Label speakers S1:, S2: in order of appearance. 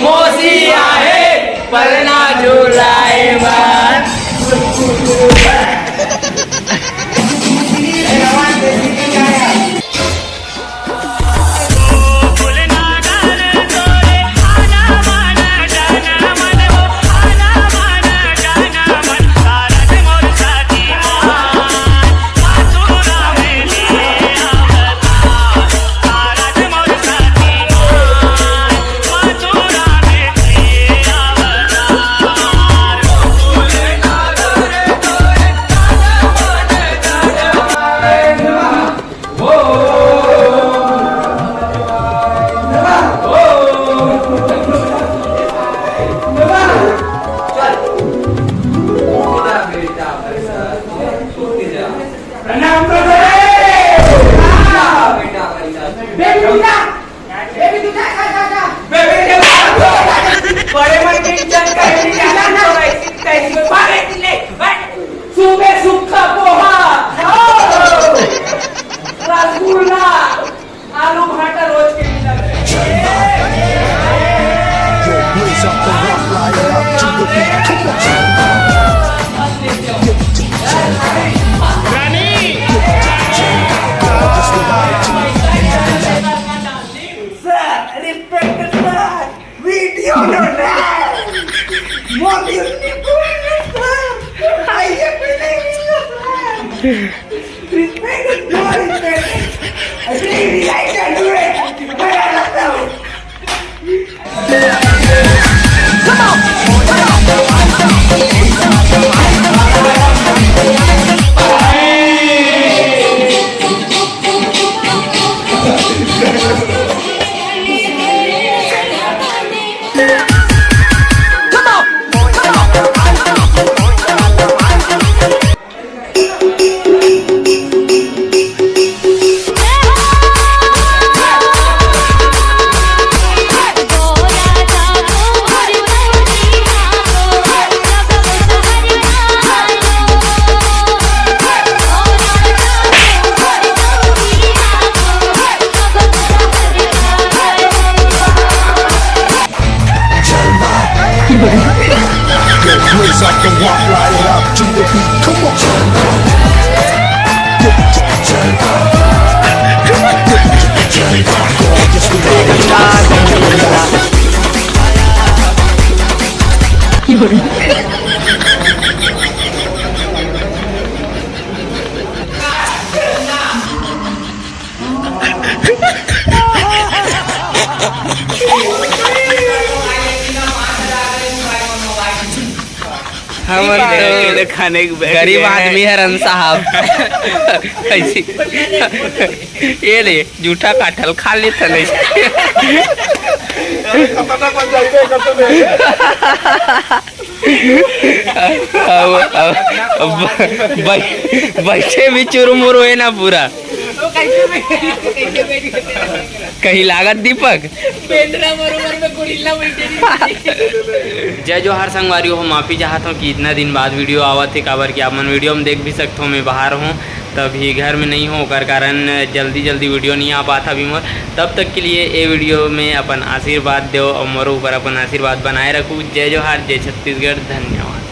S1: मोसी आहे पलना झुलाए मन
S2: हम खाने गरीब आदमी है रन साहब कैसी ये ले जूठा काटल खा लेते नहीं बैठे भी चुरमुर हुए ना पूरा कहीं लागत दीपक जय जोहार संगवारी हो माफ़ी चाहता हूँ कि इतना दिन बाद वीडियो आवत है काबर कि आप मन वीडियो में देख भी सकते हो मैं बाहर हूँ तभी घर में नहीं हूँ कर कारण जल्दी वीडियो नहीं आ पाता भी मोर तब तक के लिए ये वीडियो में अपन आशीर्वाद दो और मोर ऊपर अपन आशीर्वाद बनाए रखूँ जय जोहार जय छत्तीसगढ़ धन्यवाद।